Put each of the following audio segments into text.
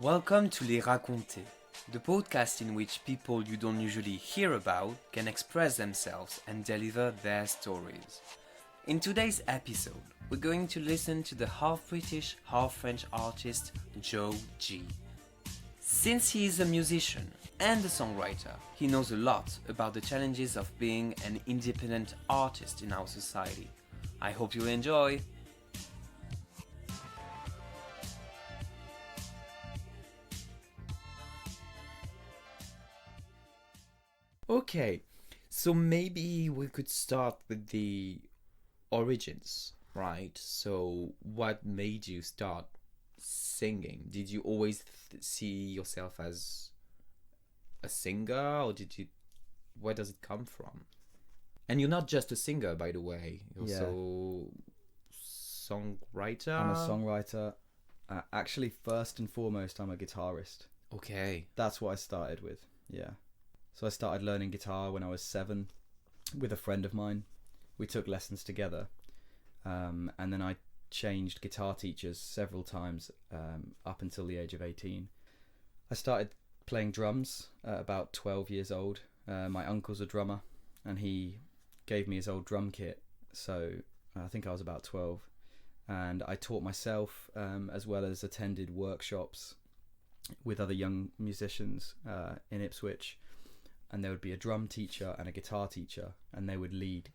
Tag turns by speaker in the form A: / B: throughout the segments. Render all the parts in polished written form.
A: Welcome to Les Raconthés, the podcast in which people you don't usually hear about can express themselves and deliver their stories. In today's episode, we're going to listen to the half-British, half-French artist Joe G. Since he is a musician and a songwriter, he knows a lot about the challenges of being an independent artist in our society. I hope you enjoy! Okay, so maybe we could start with the origins, right? So, what made you start singing? Did you always see yourself as a singer, or did you? Where does it come from? And you're not just a singer, by the way. You're also songwriter.
B: I'm a songwriter. Actually, first and foremost, I'm a guitarist.
A: Okay.
B: That's what I started with. Yeah. So I started learning guitar when I was 7 with a friend of mine. We took lessons together. And then I changed guitar teachers several times up until the age of 18. I started playing drums at about 12 years old. My uncle's a drummer and he gave me his old drum kit. So I think I was about 12. And I taught myself as well as attended workshops with other young musicians in Ipswich. And there would be a drum teacher and a guitar teacher, and they would lead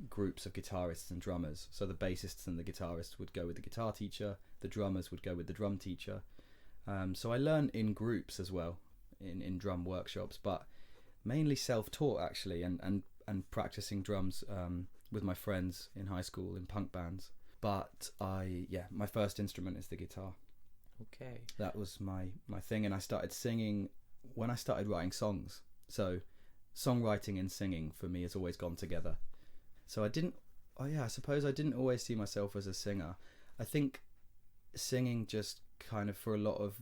B: groups of guitarists and drummers. So the bassists and the guitarists would go with the guitar teacher, the drummers would go with the drum teacher. So I learned in groups as well, in drum workshops, but mainly self-taught actually, and practicing drums with my friends in high school in punk bands. But my first instrument is the guitar.
A: Okay.
B: That was my thing, and I started singing when I started writing songs. So songwriting and singing for me has always gone together. So I suppose I didn't always see myself as a singer. I think singing just kind of for a lot of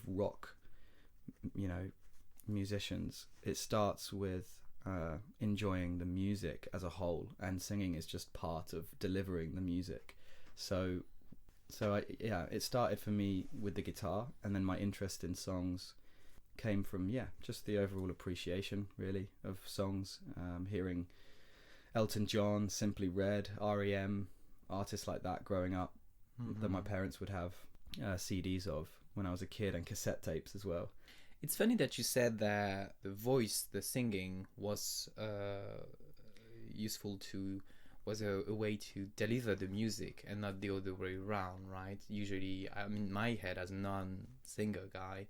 B: rock, musicians, it starts with enjoying the music as a whole, and singing is just part of delivering the music. So it started for me with the guitar, and then my interest in songs came from just the overall appreciation really of songs, hearing Elton John, Simply Red, REM, artists like that growing up, that my parents would have CDs of when I was a kid, and cassette tapes as well.
A: It's funny that you said that the voice, the singing was was a way to deliver the music and not the other way around, right? Usually, in my head as a non-singer guy,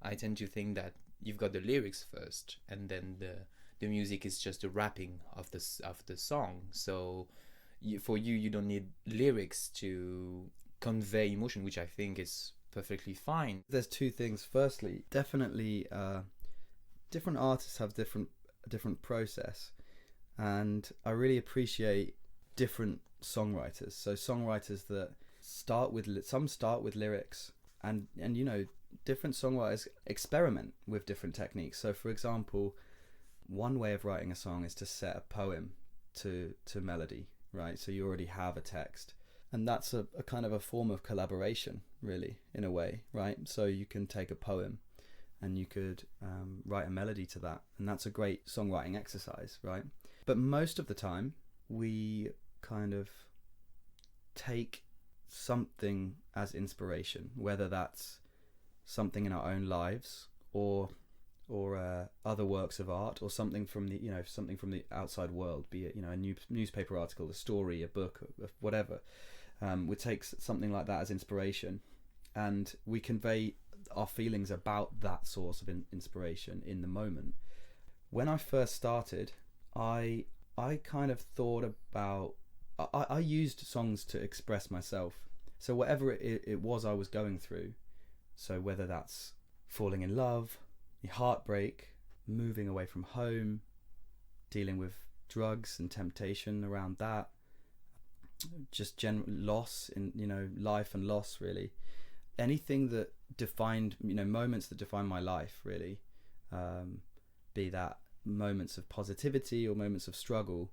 A: I tend to think that you've got the lyrics first, and then the music is just the rapping of the song. So for you don't need lyrics to convey emotion, which I think is perfectly fine.
B: There's two things. Firstly, definitely different artists have different process, and I really appreciate different songwriters. So songwriters that start with lyrics, and different songwriters experiment with different techniques. So for example, one way of writing a song is to set a poem to melody, right? So you already have a text, and that's a kind of a form of collaboration really, in a way, right? So you can take a poem and you could write a melody to that, and that's a great songwriting exercise, right? But most of the time we kind of take something as inspiration, whether that's something in our own lives or other works of art, or something from the outside world, be it a newspaper article, a story, a book, whatever. We take something like that as inspiration, and we convey our feelings about that source of inspiration in the moment. When I first started, I kind of thought about I used songs to express myself. So whatever it was I was going through, so whether that's falling in love, heartbreak, moving away from home, dealing with drugs and temptation around that, just general loss in life and loss really, anything that defined moments that define my life really, be that moments of positivity or moments of struggle,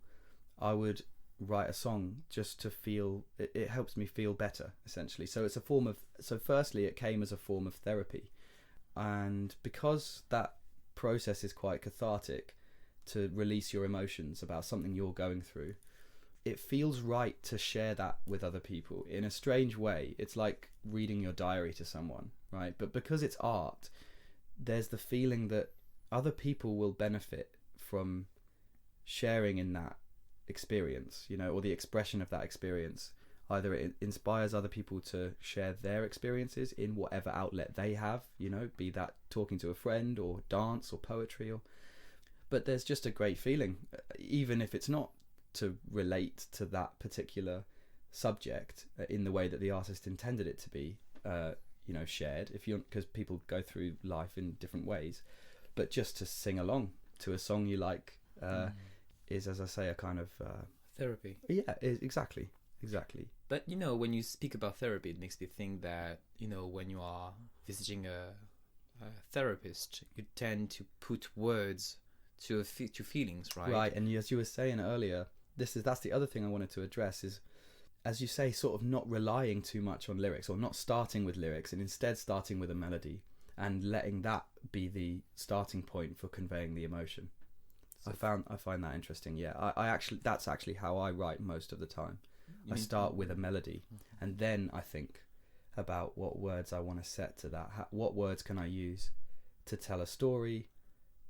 B: I would write a song just to feel it helps me feel better, essentially. So it's a form of, so firstly it came as a form of therapy, and because that process is quite cathartic to release your emotions about something you're going through, it feels right to share that with other people in a strange way. It's like reading your diary to someone, right? But because it's art, there's the feeling that other people will benefit from sharing in that experience, you know, or the expression of that experience. Either it inspires other people to share their experiences in whatever outlet they have, you know, be that talking to a friend or dance or poetry, or but there's just a great feeling, even if it's not to relate to that particular subject in the way that the artist intended it to be, you know, shared, if you're, because people go through life in different ways, but just to sing along to a song you like is, as I say, a kind of
A: therapy.
B: Yeah, exactly.
A: But you know, when you speak about therapy, it makes me think that, you know, when you are visiting a therapist, you tend to put words to feelings, right?
B: Right, and as you were saying earlier, that's the other thing I wanted to address is, as you say, sort of not relying too much on lyrics, or not starting with lyrics, and instead starting with a melody and letting that be the starting point for conveying the emotion. So I find that interesting. Yeah, I actually, that's actually how I write most of the time. I start with a melody, and then I think about what words I want to set to that. What words can I use to tell a story,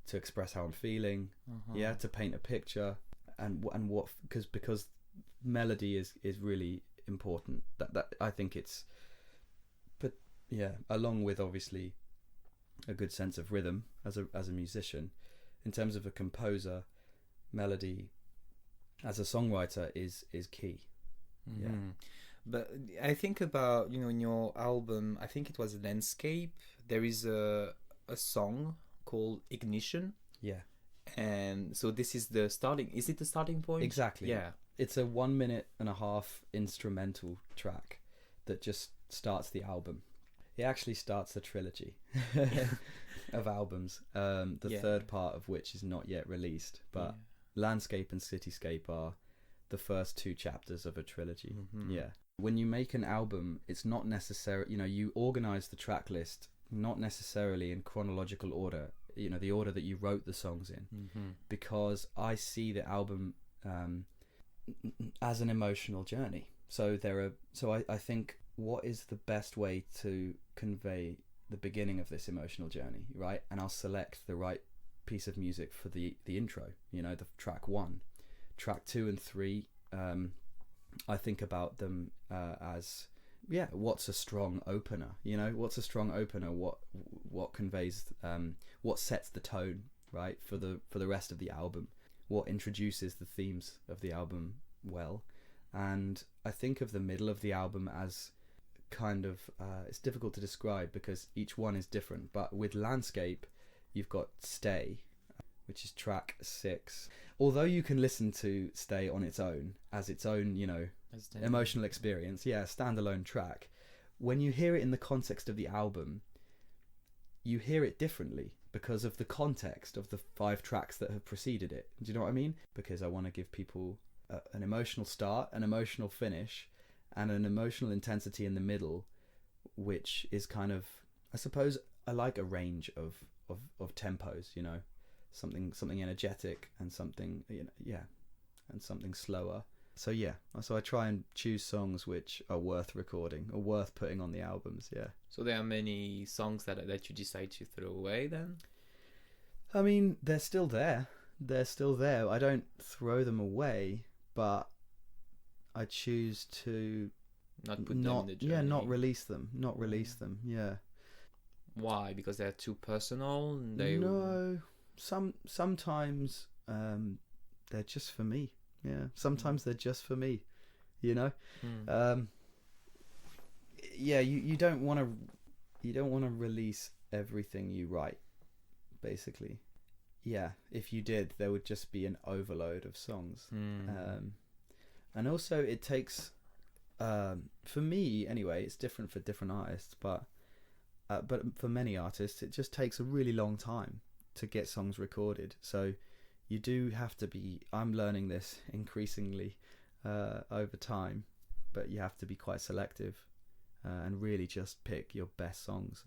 B: to express how I'm feeling, yeah, to paint a picture, and what, because melody is really important. That I think it's, but yeah, along with obviously a good sense of rhythm as a musician. In terms of a composer, melody as a songwriter is key. Yeah.
A: But I think about, you know, in your album, I think it was Landscape, there is a song called Ignition.
B: Yeah.
A: And so this is the starting, is it the starting point?
B: Exactly.
A: Yeah.
B: It's a 1.5-minute instrumental track that just starts the album. It actually starts a trilogy of albums, the third part of which is not yet released, but Landscape and Cityscape are the first 2 chapters of a trilogy. Yeah. When you make an album, it's not necessary, you know, you organize the track list not necessarily in chronological order, you know, the order that you wrote the songs in, because I see the album as an emotional journey. So I think, what is the best way to convey the beginning of this emotional journey, right? And I'll select the right piece of music for the intro, you know, the track 1. Track 2 and 3, I think about them as, yeah, what's a strong opener, you know, what's a strong opener, what conveys, what sets the tone, right, for the rest of the album, what introduces the themes of the album well. And I think of the middle of the album as kind of, it's difficult to describe because each one is different, but with Landscape you've got Stay, which is track 6. Although you can listen to Stay on its own, as its own, you know, emotional experience, yeah, standalone track, when you hear it in the context of the album, you hear it differently because of the context of the 5 tracks that have preceded it. Do you know what I mean? Because I want to give people an emotional start, an emotional finish, and an emotional intensity in the middle, which is kind of, I suppose, I like a range of tempos, you know, something energetic and something, you know, yeah, and something slower. So yeah, so I try and choose songs which are worth recording or worth putting on the albums. Yeah.
A: So there are many songs that you decide to throw away then?
B: I mean, they're still there. I don't throw them away, but I choose to
A: not put them in the journey.
B: Yeah, not release them. Yeah.
A: Why? Because they're too personal?
B: No. Sometimes they're just for me. Yeah. Sometimes they're just for me. You know. Yeah. You don't want to release everything you write. Basically. Yeah. If you did, there would just be an overload of songs. And also, it takes. For me, anyway, it's different for different artists, but for many artists, it just takes a really long time to get songs recorded. So you do have to be, I'm learning this increasingly, over time, but you have to be quite selective and really just pick your best songs.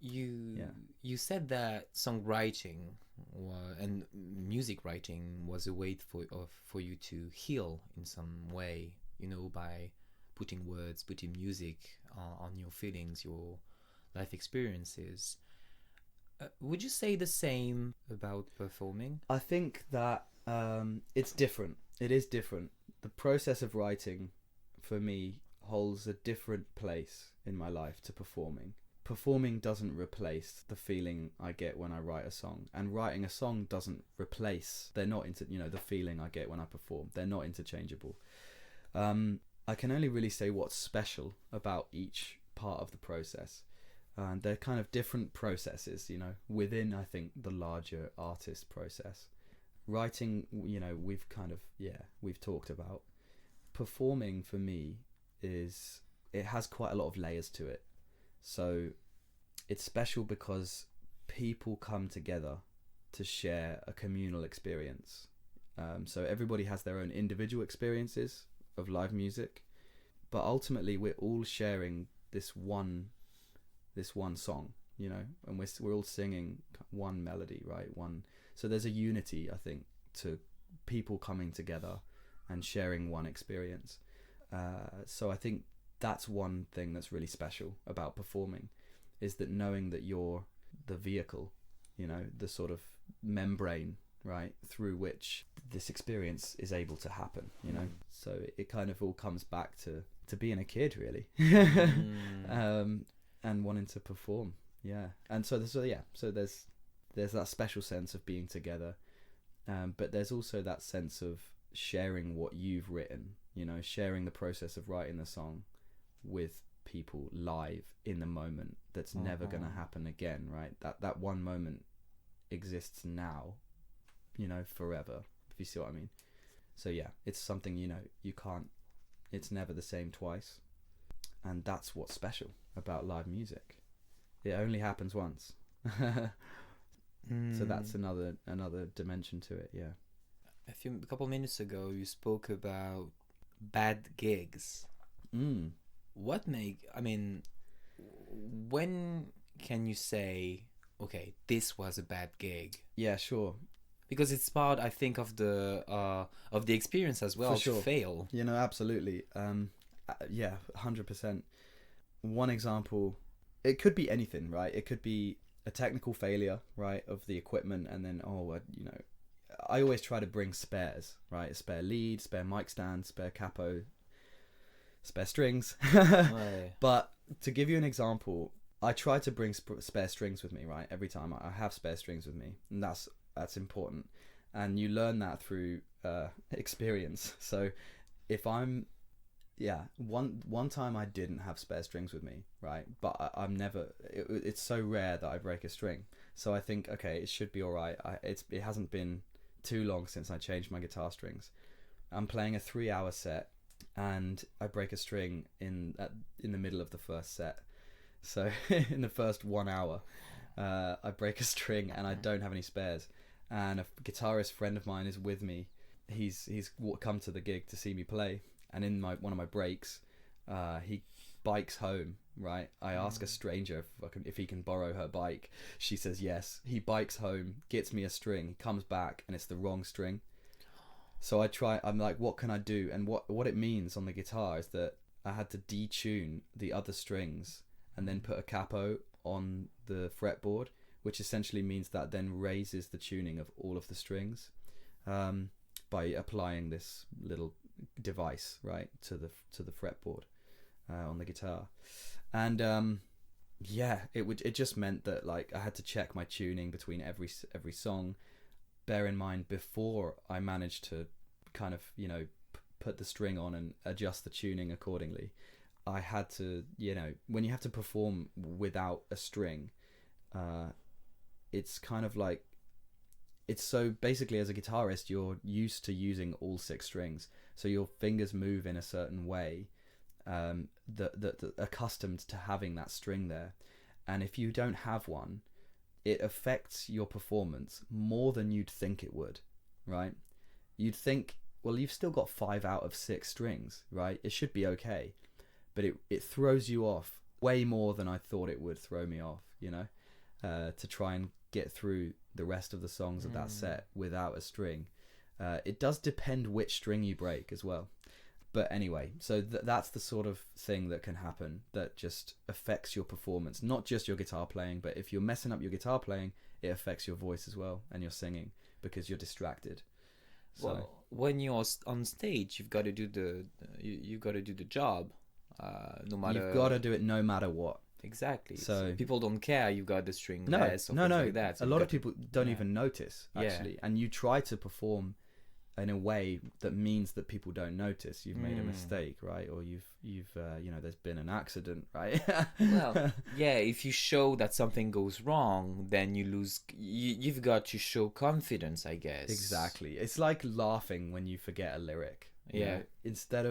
A: You said that songwriting and music writing was a way for you to heal in some way, by putting words, putting music on your feelings, your life experiences. Would you say the same about performing?
B: I think that it's different. It is different. The process of writing, for me, holds a different place in my life to performing. Performing doesn't replace the feeling I get when I write a song, and writing a song doesn't replace. They're not the feeling I get when I perform. They're not interchangeable. I can only really say what's special about each part of the process. And they're kind of different processes, within, I think, the larger artist process. Writing, we've talked about. Performing, for me, it has quite a lot of layers to it. So it's special because people come together to share a communal experience. So everybody has their own individual experiences of live music, but ultimately we're all sharing this one song, and we're all singing one melody, right? So there's a unity, I think, to people coming together and sharing one experience. So I think that's one thing that's really special about performing, is that knowing that you're the vehicle, the sort of membrane, right, through which this experience is able to happen, So it kind of all comes back to being a kid, really. And wanting to perform, and so there's that special sense of being together, but there's also that sense of sharing what you've written, sharing the process of writing the song with people live in the moment. That's never going to happen again, right? That one moment exists now, forever, if you see what I mean. So it's something, you can't, it's never the same twice. And that's what's special about live music. It only happens once. So that's another dimension to it.
A: A couple minutes ago you spoke about bad gigs. When can you say, okay, this was a bad gig?
B: Yeah, sure.
A: Because it's part, I think, of the experience as well.
B: For sure.
A: To fail.
B: Absolutely. 100%. One example, it could be anything, right? It could be a technical failure, right, of the equipment, and then I always try to bring spares, right? A spare lead, spare mic stand, spare capo, spare strings. But to give you an example, I try to bring spare strings with me, right? Every time I have spare strings with me, and that's important, and you learn that through experience. So if I'm one time I didn't have spare strings with me, right? But I'm never. It's so rare that I break a string. So I think, okay, it should be all right. It hasn't been too long since I changed my guitar strings. I'm playing a 3-hour set, and I break a string in the middle of the first set. So in the first 1 hour, I break a string, and I don't have any spares. And a guitarist friend of mine is with me. He's come to the gig to see me play. And in one of my breaks, he bikes home, right? I ask a stranger if he can borrow her bike. She says yes. He bikes home, gets me a string. He comes back, and it's the wrong string. So I'm like, what can I do? And what it means on the guitar is that I had to detune the other strings and then put a capo on the fretboard, which essentially means that then raises the tuning of all of the strings by applying this little device, right, to the fretboard on the guitar. And it just meant that, like, I had to check my tuning between every song. Bear in mind, before I managed to kind of put the string on and adjust the tuning accordingly, I had to, when you have to perform without a string, it's kind of like, it's so basically, as a guitarist, you're used to using all 6 strings, so your fingers move in a certain way, that accustomed to having that string there. And if you don't have one, it affects your performance more than you'd think it would, right? You'd think well, you've still got 5 out of 6 strings, right? It should be okay. But it throws you off way more than I thought it would throw me off, you know, to try and get through the rest of the songs of that set without a string. It does depend which string you break as well. But anyway, so that's the sort of thing that can happen that just affects your performance, not just your guitar playing, but if you're messing up your guitar playing, it affects your voice as well and your singing because you're distracted. So,
A: well, when you're on stage, you've got to do you've got to do the job, no matter.
B: you've got to do it no matter what.
A: Exactly.
B: So
A: people don't care. You've got the string
B: no,
A: less or
B: no,
A: things
B: no.
A: like that. So
B: a lot of people don't even notice actually, and you try to perform in a way that means that people don't notice you've made a mistake, right? Or you've you know, there's been an accident, right?
A: Well, yeah, if you show that something goes wrong, then you lose. You've got to show confidence, I guess.
B: Exactly. It's like laughing when you forget a lyric. You know? Instead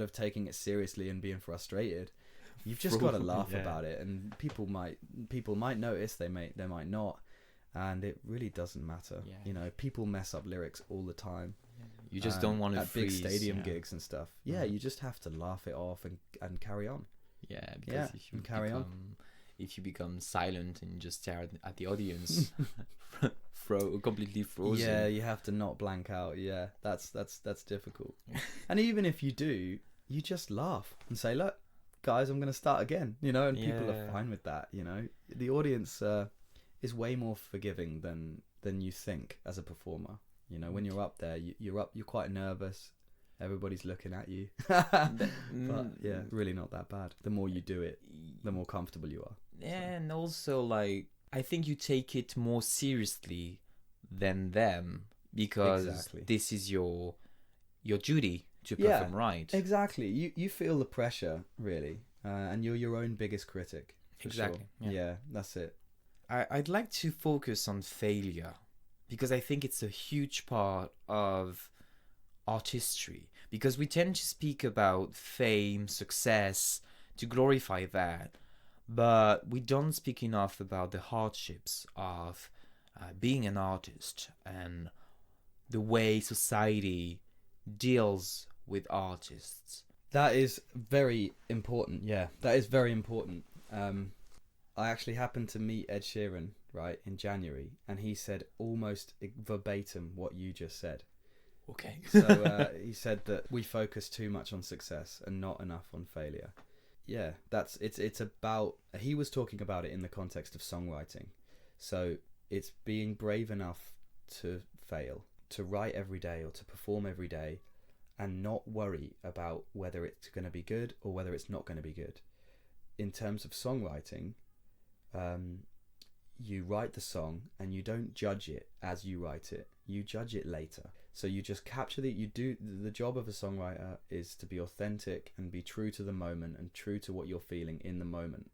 B: of taking it seriously and being frustrated, you've just got to laugh about it, and people might notice, they might not, and it really doesn't matter. You know, people mess up lyrics all the time.
A: You just don't want to
B: at big stadium gigs and stuff. You just have to laugh it off and carry on.
A: Yeah, because if you become silent and just stare at the audience, completely frozen.
B: Yeah, you have to not blank out. Yeah, that's difficult. And even if you do, you just laugh and say, "Look, guys, I'm going to start again." You know, and people are fine with that. You know, the audience is way more forgiving than you think as a performer. You know, when you're up there, you're quite nervous. Everybody's looking at you. But yeah, really not that bad. The more you do it, the more comfortable you are.
A: And also, like, I think you take it more seriously than them, because this is your duty to perform right.
B: Exactly. You feel the pressure, really. And you're your own biggest critic.
A: Exactly.
B: Sure. Yeah, that's it.
A: I'd like to focus on failure, because I think it's a huge part of artistry, because we tend to speak about fame, success, to glorify that, but we don't speak enough about the hardships of being an artist and the way society deals with artists.
B: That is very important. Yeah, that is very important. I actually happened to meet Ed Sheeran, right, in January, and he said almost verbatim what you just said.
A: Okay.
B: So he said that we focus too much on success and not enough on failure. Yeah, it's about, he was talking about it in the context of songwriting. So it's being brave enough to fail, to write every day or to perform every day, and not worry about whether it's going to be good or whether it's not going to be good. In terms of songwriting, you write the song and you don't judge it as you write it. You judge it later. So you just capture the job of a songwriter is to be authentic and be true to the moment and true to what you're feeling in the moment.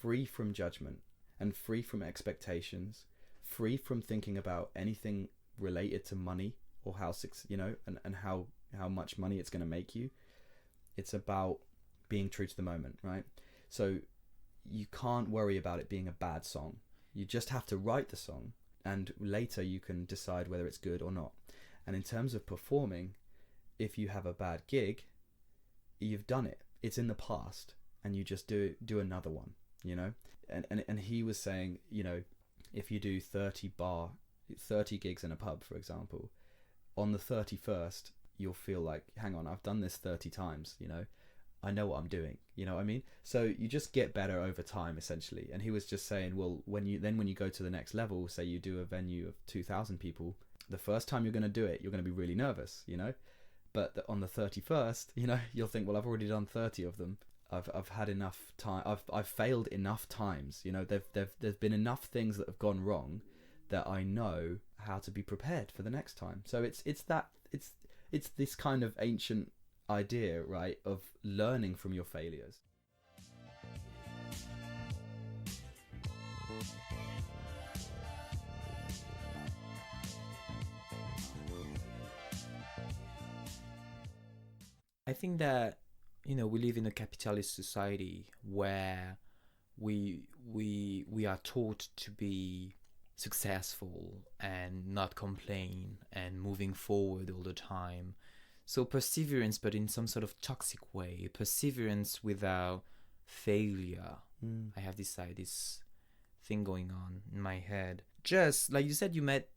B: Free from judgment and free from expectations, free from thinking about anything related to money or how, you know, and how much money it's going to make you. It's about being true to the moment, right? So you can't worry about it being a bad song. You just have to write the song, and later you can decide whether it's good or not. And in terms of performing, if you have a bad gig, you've done it. It's in the past, and you just do another one, you know? And he was saying, you know, if you do 30 gigs in a pub, for example, on the 31st, you'll feel like, hang on, I've done this 30 times, you know? I know what I'm doing, you know what I mean? So you just get better over time, essentially. And he was just saying, well, when you go to the next level, say you do a venue of 2,000 people, the first time you're going to do it, you're going to be really nervous, you know? But on the 31st, you know, you'll think, well, I've already done 30 of them. I've had enough time. I've failed enough times, you know. There's been enough things that have gone wrong that I know how to be prepared for the next time. So it's this kind of ancient idea, right, of learning from your failures.
A: I think that, you know, we live in a capitalist society where we are taught to be successful and not complain and moving forward all the time. So perseverance, but in some sort of toxic way. Perseverance without failure. I have this thing going on in my head. Just like you said, you met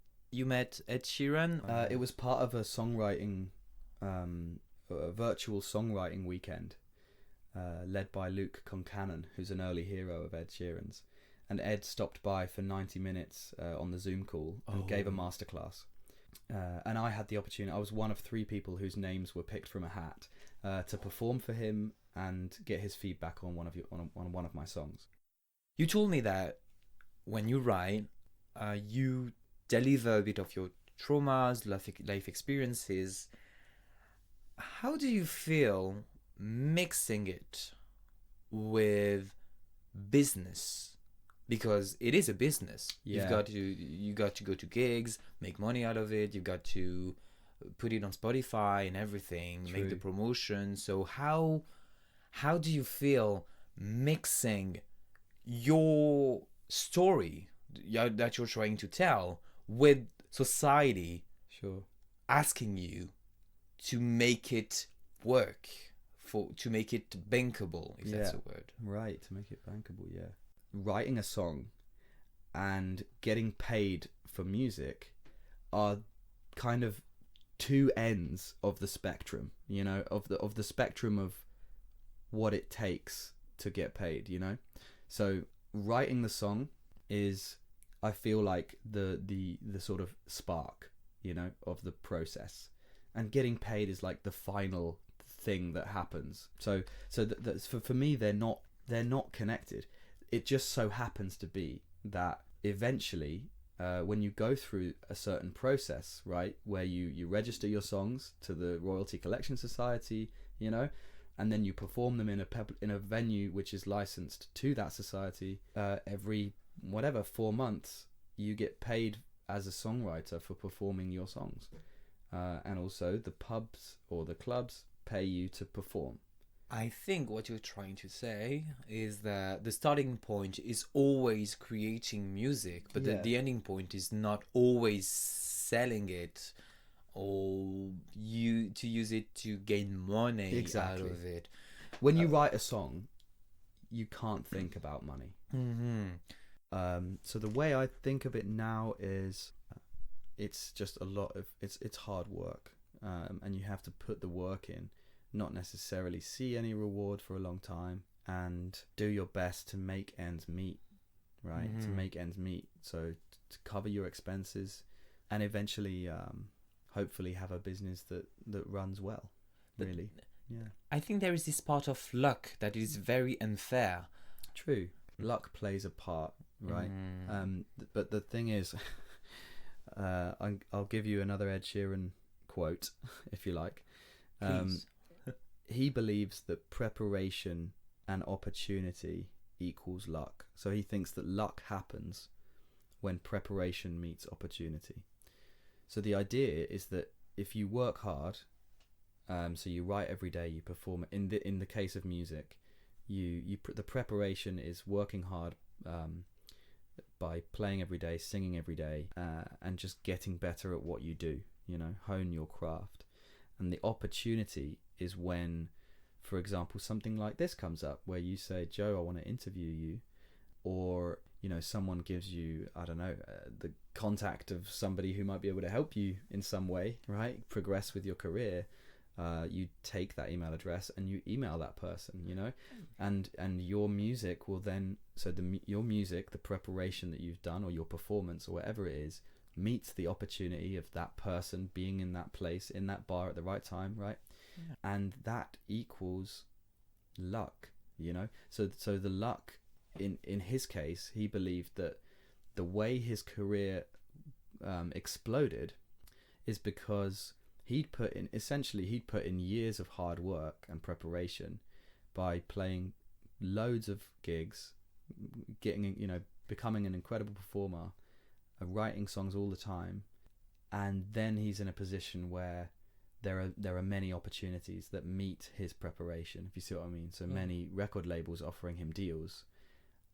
A: Ed Sheeran.
B: It was part of a songwriting, a virtual songwriting weekend, led by Luke Concannon, who's an early hero of Ed Sheeran's. And Ed stopped by for 90 minutes on the Zoom call and gave a masterclass. And I had the opportunity. I was one of 3 people whose names were picked from a hat to perform for him and get his feedback on one of my songs.
A: You told me that when you write, you deliver a bit of your traumas, life experiences. How do you feel mixing it with business? Because it is a business.
B: Yeah.
A: You got to go to gigs, make money out of it. You've got to put it on Spotify and everything,
B: True.
A: make the promotion. So how do you feel mixing your story that you're trying to tell with society
B: Sure.
A: asking you to make it work, to make it bankable, if that's a word?
B: Right, to make it bankable, yeah. Writing a song and getting paid for music are kind of 2 ends of the spectrum, of the spectrum of what it takes to get paid, So writing the song is, I feel like, the sort of spark, of the process, and getting paid is like the final thing that happens. So for me, they're not connected. It just so happens to be that eventually, when you go through a certain process, right, where you register your songs to the Royalty Collection Society, and then you perform them in a venue which is licensed to that society, every 4 months, you get paid as a songwriter for performing your songs, and also the pubs or the clubs pay you to perform.
A: I think what you're trying to say is that the starting point is always creating music, but the ending point is not always selling it or to use it to gain money out of it.
B: When you write a song, you can't think about money. So the way I think of it now is it's just a lot of it's hard work, and you have to put the work in, not necessarily see any reward for a long time, and do your best to make ends meet, right? To make ends meet, so to cover your expenses, and eventually hopefully have a business that runs well, really. Yeah,
A: I think there is this part of luck that is very unfair.
B: True. Luck plays a part, right? But the thing is, I'll give you another Ed Sheeran quote, if you like.
A: Please.
B: He believes that preparation and opportunity equals luck. So he thinks that luck happens when preparation meets opportunity. So the idea is that if you work hard, so you write every day, you perform. In the case of music, the preparation is working hard by playing every day, singing every day, and just getting better at what you do. Hone your craft. And the opportunity is when, for example, something like this comes up where you say, Joe, I want to interview you, or someone gives you, I don't know, the contact of somebody who might be able to help you in some way, right? Progress with your career. You take that email address and you email that person, and your music will then, your music, the preparation that you've done, or your performance, or whatever it is, meets the opportunity of that person being in that place, in that bar at the right time, right? Yeah. And that equals luck, So the luck, in his case, he believed that the way his career exploded is because he'd put in years of hard work and preparation by playing loads of gigs, becoming an incredible performer, writing songs all the time, and then he's in a position where there are many opportunities that meet his preparation, if you see what I mean. So many record labels offering him deals,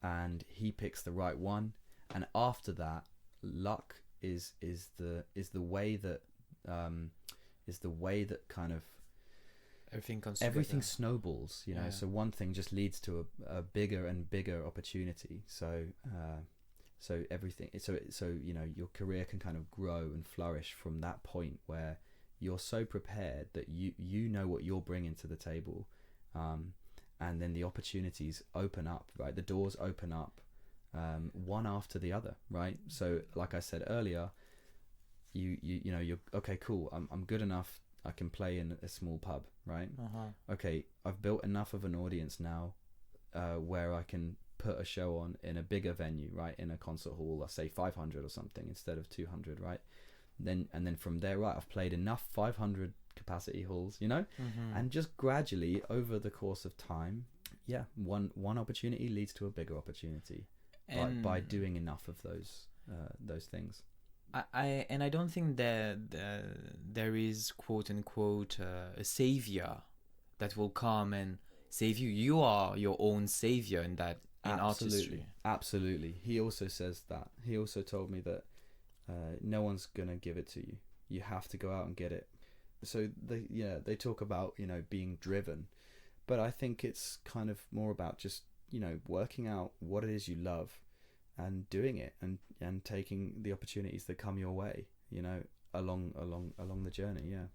B: and he picks the right one, and after that, luck is the way that kind of everything snowballs, you know. So one thing just leads to a bigger and bigger opportunity. So everything, so you know, your career can kind of grow and flourish from that point where you're so prepared that you know what you're bringing to the table, and then the opportunities open up, right? The doors open up, one after the other, right? So like I said earlier, you know, you're okay, cool, I'm good enough, I can play in a small pub, right? Okay, I've built enough of an audience now, where I can put a show on in a bigger venue, right? In a concert hall, let's say 500 or something instead of 200, right? Then from there, right, I've played enough 500 capacity halls, you know, and just gradually over the course of time, one opportunity leads to a bigger opportunity by doing enough of those things.
A: I don't think that there is, quote unquote, a savior that will come and save you. You are your own savior in artistry.
B: Absolutely. He also says that. He also told me that no one's gonna give it to you. You have to go out and get it. So they talk about, you know, being driven, but I think it's kind of more about just, you know, working out what it is you love and doing it and taking the opportunities that come your way, you know, along the journey. Yeah.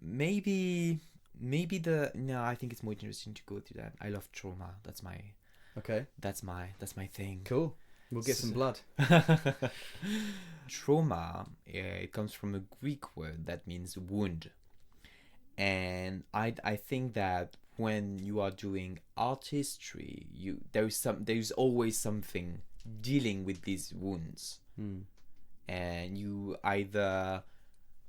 A: Maybe no, I think it's more interesting to go through that. I love trauma. That's my thing.
B: Cool. We'll get some blood.
A: Trauma, it comes from a Greek word that means wound. And I think that when you are doing artistry, there's always something dealing with these wounds. And you either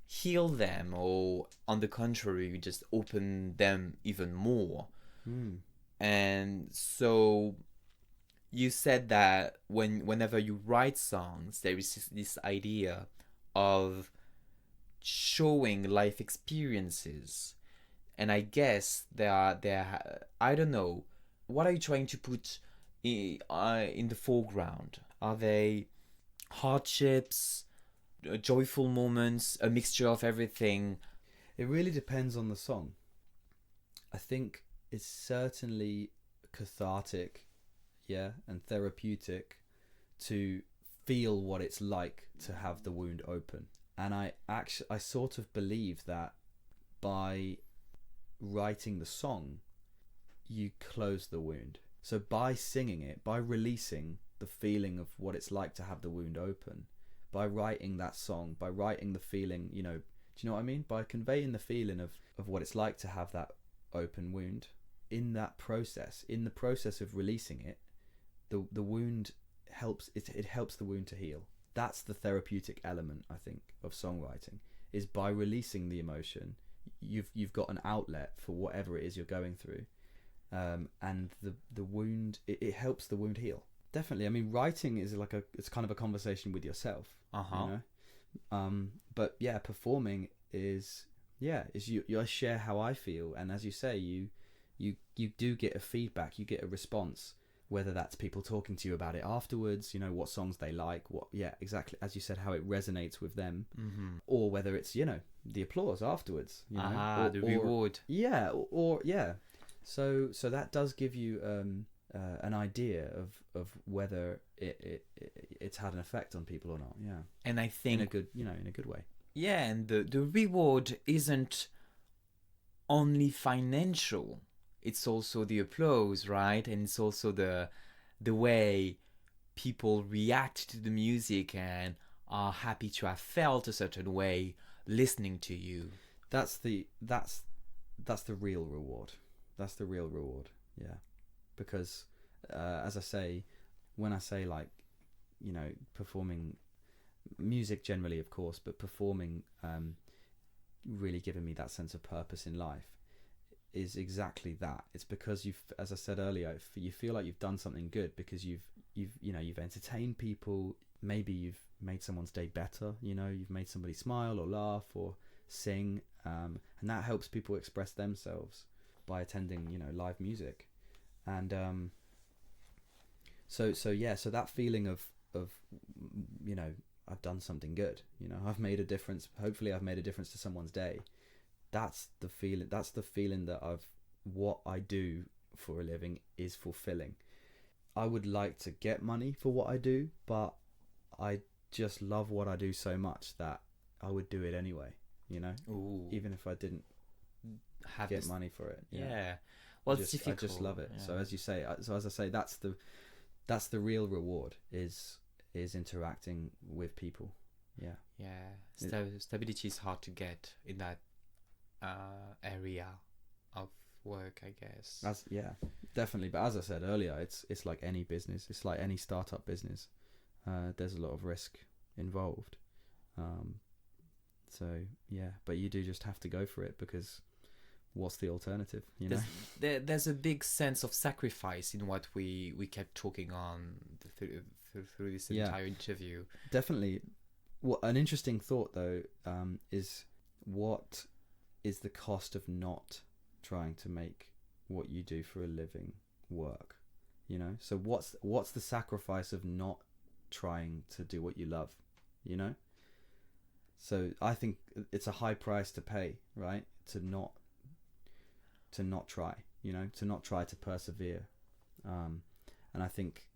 A: heal them, or on the contrary, you just open them even more. And so you said that whenever you write songs, there is this idea of showing life experiences, and I guess there I don't know, what are you trying to put in the foreground? Are they hardships, joyful moments, a mixture of everything?
B: It really depends on the song. I think it's certainly cathartic, and therapeutic to feel what it's like to have the wound open. And I sort of believe that by writing the song, you close the wound. So by singing it, by releasing the feeling of what it's like to have the wound open, by writing that song, by writing the feeling, you know, do you know what I mean? By conveying the feeling of what it's like to have that open wound, in that process, in the process of releasing it, the wound helps, it helps the wound to heal. That's the therapeutic element, I think, of songwriting, is by releasing the emotion, you've got an outlet for whatever it is you're going through, and the wound, it helps the wound heal. Definitely. I mean, writing is it's kind of a conversation with yourself, you know. But yeah, performing is you share how I feel, and as you say, you do get a feedback, you get a response, whether that's people talking to you about it afterwards, you know, what songs they like, exactly, as you said, how it resonates with them, or whether it's, you know, the applause afterwards, you know,
A: the reward.
B: So that does give you an idea of whether it's had an effect on people or not.
A: And I think
B: in a good way.
A: And the reward isn't only financial, it's also the applause, right? And it's also the way people react to the music and are happy to have felt a certain way listening to you.
B: That's the real reward. That's the real reward. Yeah. Because as I say, when I say, like, you know, performing music generally, of course, but performing really giving me that sense of purpose in life is exactly that. It's because as I said earlier, you feel like you've done something good because you've you've entertained people. Maybe you've made someone's day better. You've made somebody smile or laugh or sing, and that helps people express themselves by attending live music. And so that feeling of I've done something good, I've made a difference. Hopefully I've made a difference to someone's day. That's the feeling that what I do for a living is fulfilling. I would like to get money for what I do, but I just love what I do so much that I would do it anyway,
A: Ooh.
B: even if I didn't get money for it.
A: Yeah. Well, it's difficult.
B: I just love it.
A: Yeah.
B: So as I say, that's the real reward is interacting with people. Yeah.
A: Yeah. Stability is hard to get in that area of work, I guess.
B: Definitely. But as I said earlier, it's like any business. It's like any startup business. There's a lot of risk involved. So yeah, but you do just have to go for it, because what's the alternative?
A: There's a big sense of sacrifice in what we kept talking on through this entire interview.
B: Definitely. An interesting thought though is, what is the cost of not trying to make what you do for a living work? So what's the sacrifice of not trying to do what you love? So I think it's a high price to pay, right? To not try, to not try to persevere. And I think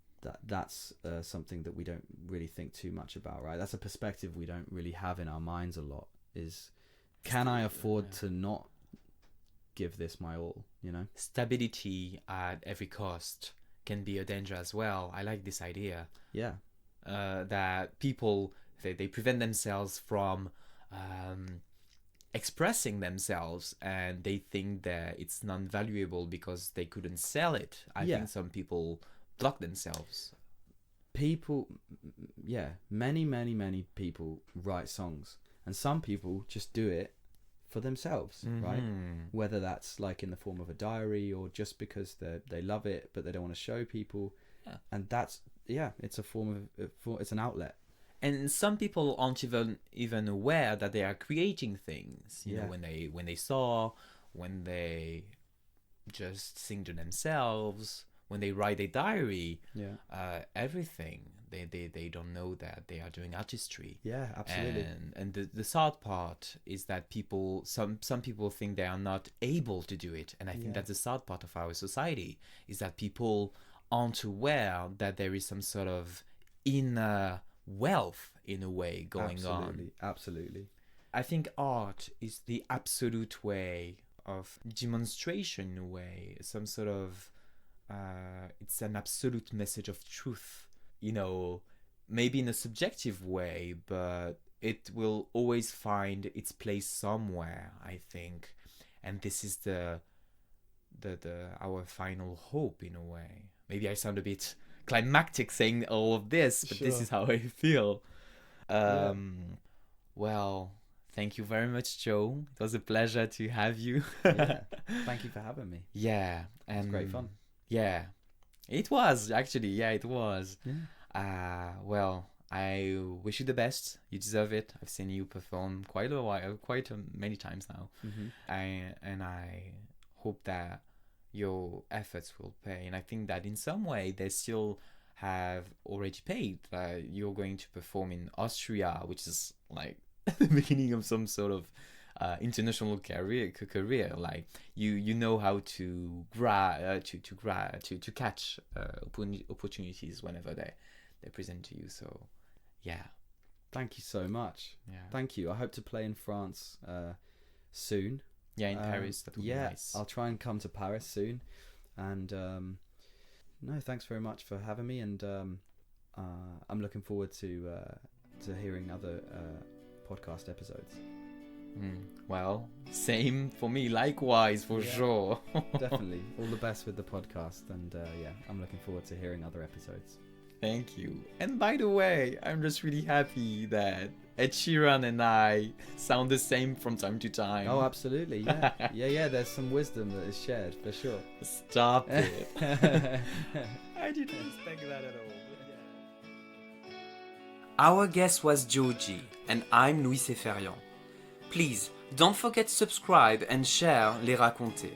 B: that's something that we don't really think too much about, right? That's a perspective we don't really have in our minds a lot, is, can I afford to not give this my all?
A: Stability at every cost can be a danger as well. I like this idea.
B: Yeah.
A: That people, they prevent themselves from expressing themselves, and they think that it's non-valuable because they couldn't sell it. I think some people block themselves. Many people write songs, and some people just do it for themselves, right? Whether that's like in the form of a diary, or just because they love it but they don't want to show people. And that's it's a form of it's an outlet. And some people aren't even aware that they are creating things. You know, when they just sing to themselves, when they write a diary, everything. They don't know that they are doing artistry.
B: Yeah, absolutely.
A: And the sad part is that some people think they are not able to do it. And I think that's the sad part of our society, is that people aren't aware that there is some sort of inner wealth, in a way, going on.
B: Absolutely.
A: I think art is the absolute way of demonstration, in a way. Some sort of it's an absolute message of truth, maybe in a subjective way, but it will always find its place somewhere, I think. And this is our final hope, in a way. Maybe I sound a bit climactic saying all of this, but this is how I feel. Well, thank you very much, Joe. It was a pleasure to have you.
B: Thank you for having me.
A: Yeah,
B: and it was great fun.
A: Yeah, it was actually. Yeah, it was. Well, I wish you the best. You deserve it. I've seen you perform quite many times now. I hope that your efforts will pay, and I think that in some way they still have already paid. You're going to perform in Austria, which is like the beginning of some sort of international career. Like you know how to catch opportunities whenever they present to you. So
B: thank you so much. Thank you. I hope to play in France soon.
A: In Paris. That would be nice.
B: I'll try and come to Paris soon. And no, thanks very much for having me. And I'm looking forward to hearing other podcast episodes.
A: Well, same for me. Likewise, for sure.
B: Definitely. All the best with the podcast. And I'm looking forward to hearing other episodes.
A: Thank you. And by the way, I'm just really happy that Ed Sheeran and I sound the same from time to time.
B: Oh, absolutely. Yeah. There's some wisdom that is shared, for sure.
A: Stop it. I didn't expect that at all. Our guest was Joji, and I'm Louis Seferian. Please, don't forget to subscribe and share Les Raconthés.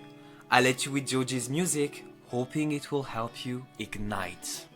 A: I'll let you with Joji's music, hoping it will help you ignite.